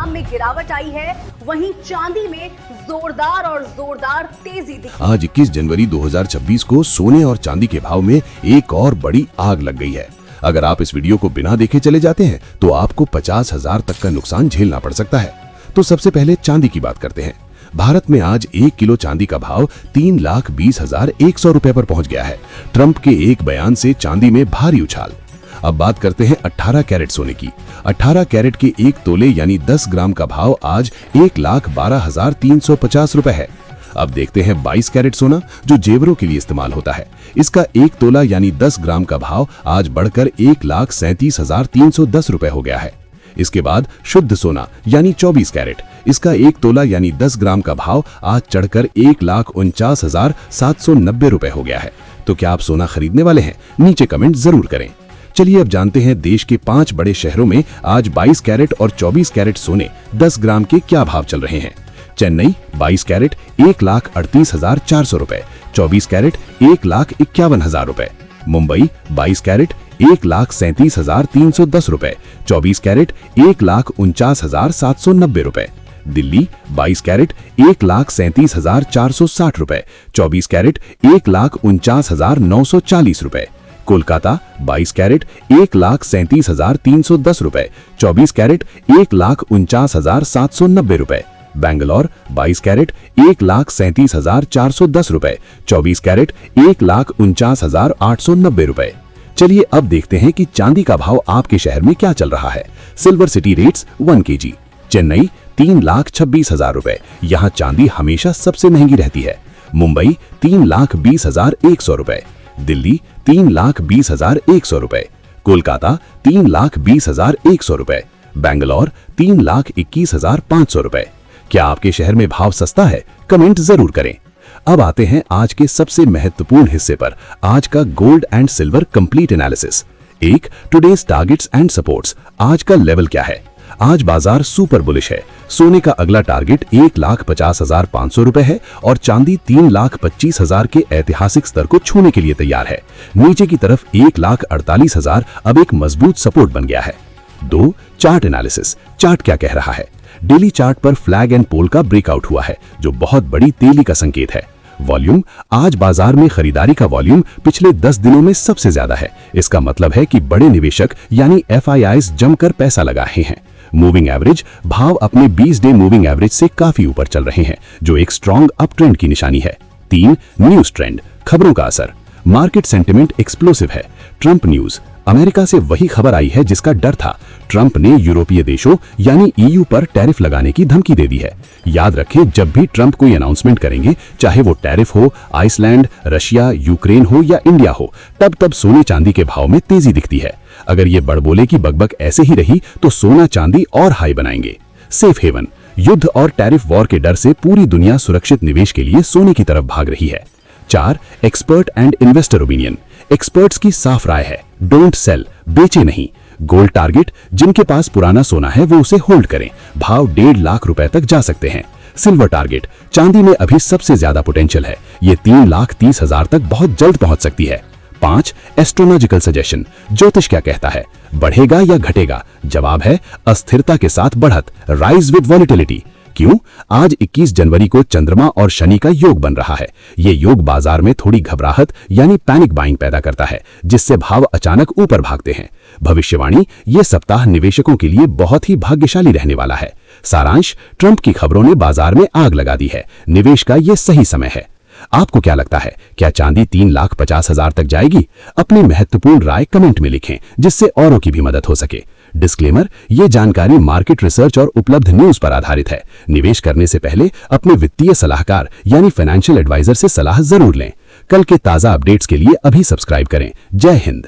दाम में गिरावट आई है, वहीं चांदी में जोरदार तेजी दिखी। आज 21 जनवरी 2026 को सोने और चांदी के भाव में एक और बड़ी आग लग गई है। अगर आप इस वीडियो को बिना देखे चले जाते हैं तो आपको 50,000 तक का नुकसान झेलना पड़ सकता है। तो सबसे पहले चांदी की बात करते हैं। भारत में आज 1 किलो चांदी का भाव 3,20,100 रुपए पर पहुंच गया है। ट्रंप के एक बयान से चांदी में भारी उछाल। अब बात करते हैं 18 कैरेट सोने की। 18 कैरेट के 1 तोले यानी 10 ग्राम का भाव आज 1,12,350 रुपए है। अब देखते हैं 22 कैरेट सोना, जो जेवरों के लिए इस्तेमाल होता है। इसका 1 तोला यानी 10 ग्राम का भाव आज बढ़कर 1,37,310 रुपए हो गया है। इसके बाद शुद्ध सोना यानी 24 कैरेट, इसका 1 तोला यानी 10 ग्राम का भाव आज चढ़कर 1,49,790 रुपए हो गया है। तो क्या आप सोना खरीदने वाले हैं? नीचे कमेंट जरूर करें। चलिए अब जानते हैं देश के 5 बड़े शहरों में आज 22 कैरेट और 24 कैरेट सोने 10 ग्राम के क्या भाव चल रहे हैं। चेन्नई 22 कैरेट 1,38,400 रुपए, 24 कैरेट 1,51,000 रुपए। मुंबई 22 कैरेट 1,37,310 रुपए, 24 कैरेट 1,49,790 रुपए। दिल्ली 22 कैरेट 1,37,460 रुपए, 24 कैरेट 1,49,940 रुपए। कोलकाता 22 कैरेट 1,37,310 रुपए, 24 कैरेट 1,49,790 रुपए। बेंगलोर 22 कैरेट 1,37,410 रुपए, 24 कैरेट 1,49,890 रुपए। चलिए अब देखते हैं कि चांदी का भाव आपके शहर में क्या चल रहा है। Silver city rates 1 kg। Chennai 3,26,000 रुपए, यहाँ चांदी हमेशा सबसे महंगी रहती है। मुंबई 3,20,100 रुपए। दिल्ली 3,20,100 रुपए। कोलकाता 3,20,100 रुपए। बेंगलोर 3,21,500 रुपए। क्या आपके शहर में भाव सस्ता है? कमेंट जरूर करें। अब आते हैं आज के सबसे महत्वपूर्ण हिस्से पर, आज का gold and silver complete analysis. 1. Today's targets and supports. आज का लेवल क्या है? आज बाजार सुपर बुलिश है। सोने का अगला टारगेट 1,50,500 रुपए है और चांदी 3,25,000 के ऐतिहासिक स्तर को छूने के लिए तैयार है। नीचे की तरफ 1,48,000 अब एक मजबूत सपोर्ट बन गया है। 2. Chart analysis. चार्ट क्या कह रहा है? डेली चार्ट पर फ्लैग एंड पोल का ब्रेकआउट हुआ है, जो बहुत बड़ी तेजी का संकेत है। वॉल्यूम। आज बाजार में खरीदारी का वॉल्यूम पिछले 10 दिनों में सबसे ज्यादा है। इसका मतलब है कि बड़े निवेशक यानी FIIs जमकर पैसा लगा रहे हैं। Moving average. भाव अपने 20 डे मूविंग एवरेज से काफी ऊपर चल रहे हैं, जो एक स्ट्रॉन्ग अप ट्रेंड की निशानी है। 3. News trend. खबरों का असर। मार्केट सेंटिमेंट एक्सप्लोसिव है। Trump news. अमेरिका से वही खबर आई है जिसका डर था। ट्रंप ने यूरोपीय देशों यानी EU पर टैरिफ लगाने की धमकी दे दी है। याद रखें, जब भी ट्रंप कोई अनाउंसमेंट करेंगे, चाहे वो टैरिफ हो, आइसलैंड, रशिया, यूक्रेन हो या इंडिया हो, तब सोने चांदी के भाव में तेजी दिखती है। अगर ये बड़बोले की बकबक ऐसे ही रही तो सोना चांदी और हाई बनाएंगे। Safe haven. युद्ध और टैरिफ वॉर के डर से पूरी दुनिया सुरक्षित निवेश के लिए सोने की तरफ भाग रही है। 4. Expert and investor opinion. Experts की साफ राय है, डोंट सेल, बेचे नहीं। Gold target. जिनके पास पुराना सोना है वो उसे होल्ड करें, भाव 1.5 लाख रुपए तक जा सकते हैं। Silver target. चांदी में अभी सबसे ज्यादा पोटेंशियल है, ये 3,30,000 तक बहुत जल्द पहुंच सकती है। 5. Astrological suggestion. ज्योतिष क्या कहता है? बढ़ेगा या घटेगा? जवाब है अस्थिरता के साथ बढ़त, राइज विद वॉलेटिलिटी। क्यों? आज 21 जनवरी को चंद्रमा और शनि का योग बन रहा है। ये योग बाजार में थोड़ी घबराहट यानी पैनिक बाइंग पैदा करता है, जिससे भाव अचानक ऊपर भागते हैं। भविष्यवाणी। ये सप्ताह निवेशकों के लिए बहुत ही भाग्यशाली रहने वाला है। सारांश। ट्रंप की खबरों ने बाजार में आग लगा दी है, निवेश का ये सही समय है। आपको क्या लगता है, क्या चांदी 3,50,000 तक जाएगी? अपनी महत्वपूर्ण राय कमेंट में लिखें, जिससे औरों की भी मदद हो सके। डिस्क्लेमर। ये जानकारी मार्केट रिसर्च और उपलब्ध न्यूज पर आधारित है। निवेश करने से पहले अपने वित्तीय सलाहकार यानी फाइनेंशियल एडवाइजर से सलाह जरूर लें। कल के ताजा अपडेट्स के लिए अभी सब्सक्राइब करें। जय हिंद।